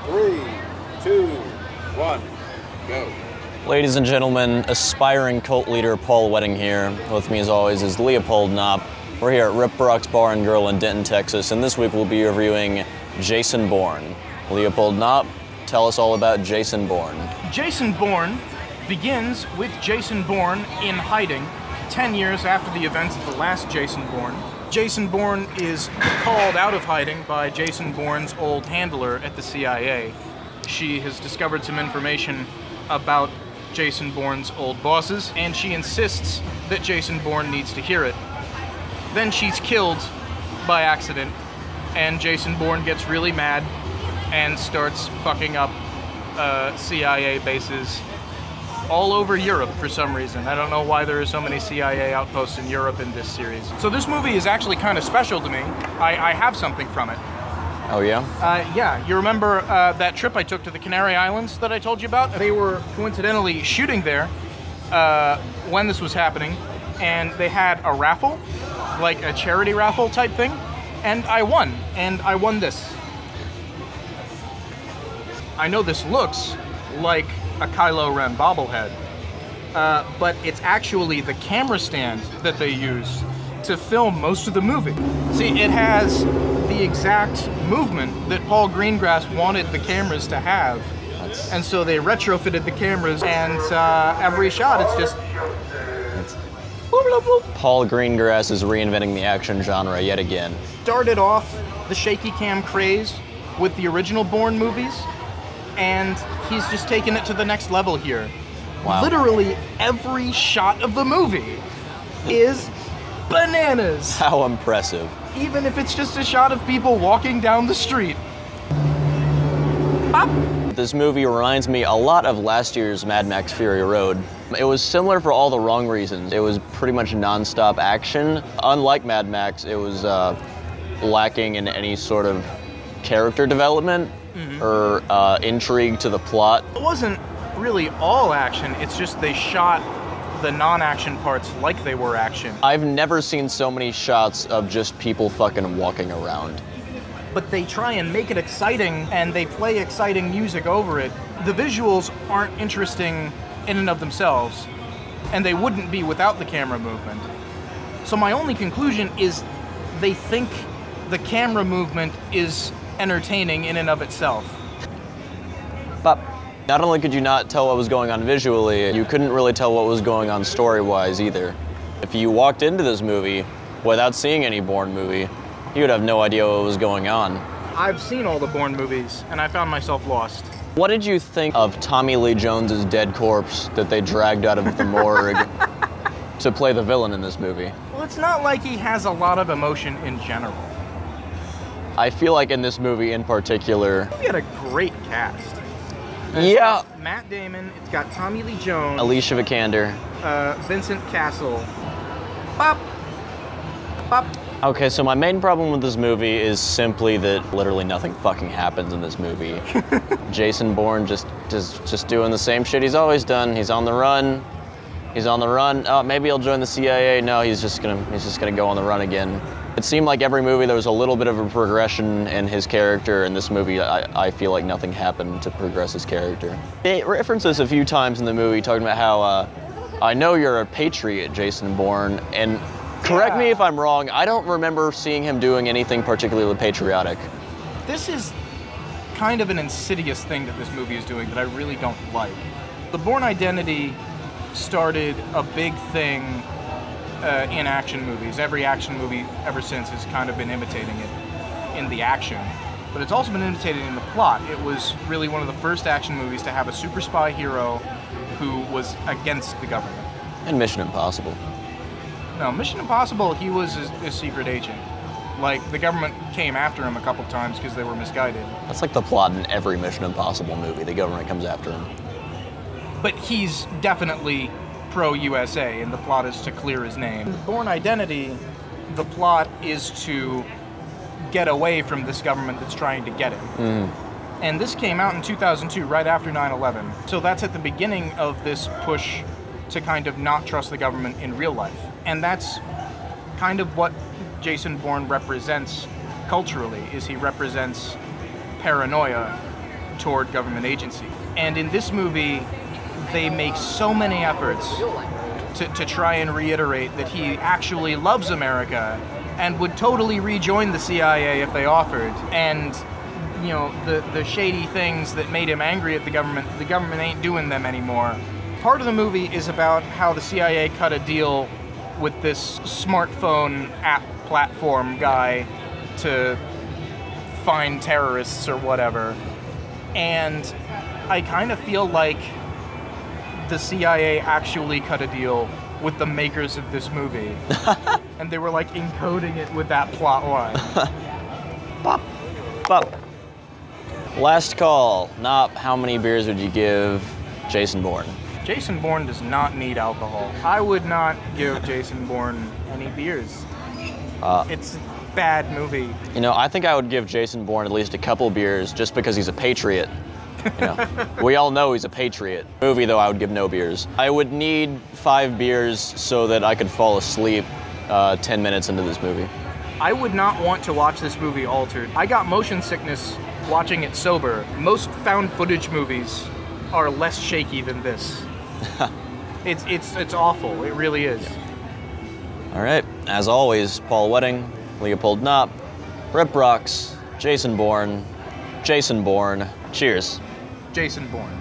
3, 2, 1, go. Ladies and gentlemen, aspiring cult leader Paul Wedding here. With me as always is Leopold Knopp. We're here at Riprock's Bar and Grill in Denton, Texas, and this week we'll be reviewing Jason Bourne. Leopold Knopp, tell us all about Jason Bourne. Jason Bourne begins with Jason Bourne in hiding 10 years after the events of the last Jason Bourne. Jason Bourne is called out of hiding by Jason Bourne's old handler at the CIA. She has discovered some information about Jason Bourne's old bosses, and she insists that Jason Bourne needs to hear it. Then she's killed by accident, and Jason Bourne gets really mad and starts fucking up CIA bases all over Europe for some reason. I don't know why there are so many CIA outposts in Europe in this series. So this movie is actually kind of special to me. I have something from it. Oh yeah? Yeah, you remember that trip I took to the Canary Islands that I told you about? They were coincidentally shooting there when this was happening, and they had a raffle, like a charity raffle type thing, and I won this. I know this looks like a Kylo Ren bobblehead, but it's actually the camera stand that they use to film most of the movie. See, it has the exact movement that Paul Greengrass wanted the cameras to have, and so they retrofitted the cameras, and every shot it's just bloop, bloop, bloop. Paul Greengrass is reinventing the action genre yet again. Started off the shaky cam craze with the original Bourne movies, and he's just taken it to the next level here. Wow. Literally every shot of the movie is bananas. How impressive. Even if it's just a shot of people walking down the street. Bop. This movie reminds me a lot of last year's Mad Max Fury Road. It was similar for all the wrong reasons. It was pretty much non-stop action. Unlike Mad Max, it was lacking in any sort of character development or intrigue to the plot. It wasn't really all action, it's just they shot the non-action parts like they were action. I've never seen so many shots of just people fucking walking around. But they try and make it exciting, and they play exciting music over it. The visuals aren't interesting in and of themselves, and they wouldn't be without the camera movement. So my only conclusion is they think the camera movement is entertaining in and of itself. But not only could you not tell what was going on visually, you couldn't really tell what was going on story-wise either. If you walked into this movie without seeing any Bourne movie, you would have no idea what was going on. I've seen all the Bourne movies, and I found myself lost. What did you think of Tommy Lee Jones's dead corpse that they dragged out of the morgue to play the villain in this movie? Well, it's not like he has a lot of emotion in general. I feel like in this movie in particular... We had a great cast. Yeah. Matt Damon, it's got Tommy Lee Jones. Alicia Vikander. Vincent Castle. Bop. Bop. Okay, so my main problem with this movie is simply that literally nothing fucking happens in this movie. Jason Bourne just doing the same shit he's always done. He's on the run. He's on the run. Oh, maybe he'll join the CIA. No, he's just gonna go on the run again. It seemed like every movie there was a little bit of a progression in his character. In this movie, I feel like nothing happened to progress his character. It references a few times in the movie talking about how, I know you're a patriot, Jason Bourne, and correct me if I'm wrong, I don't remember seeing him doing anything particularly patriotic. This is kind of an insidious thing that this movie is doing that I really don't like. The Bourne identity started a big thing in action movies. Every action movie ever since has kind of been imitating it in the action. But it's also been imitated in the plot. It was really one of the first action movies to have a super spy hero who was against the government. And Mission Impossible. No, Mission Impossible, he was a secret agent. Like, the government came after him a couple times because they were misguided. That's like the plot in every Mission Impossible movie. The government comes after him. But he's definitely pro-USA, and the plot is to clear his name. In Bourne Identity, the plot is to get away from this government that's trying to get him. And this came out in 2002, right after 9/11. So that's at the beginning of this push to kind of not trust the government in real life. And that's kind of what Jason Bourne represents culturally, is he represents paranoia toward government agency. And in this movie, they make so many efforts to try and reiterate that he actually loves America and would totally rejoin the CIA if they offered. And, you know, the shady things that made him angry at the government ain't doing them anymore. Part of the movie is about how the CIA cut a deal with this smartphone app platform guy to find terrorists or whatever. And I kind of feel like the CIA actually cut a deal with the makers of this movie. And they were like encoding it with that plot line. Bop. Bop. Last call. Knopp, how many beers would you give Jason Bourne? Jason Bourne does not need alcohol. I would not give Jason Bourne any beers. It's a bad movie. You know, I think I would give Jason Bourne at least a couple beers just because he's a patriot. You know, we all know he's a patriot. Movie, though, I would give no beers. I would need 5 beers so that I could fall asleep 10 minutes into this movie. I would not want to watch this movie altered. I got motion sickness watching it sober. Most found footage movies are less shaky than this. It's awful. It really is. All right. As always, Paul Wedding, Leopold Knopp, Riprocks, Jason Bourne. Cheers. Jason Bourne.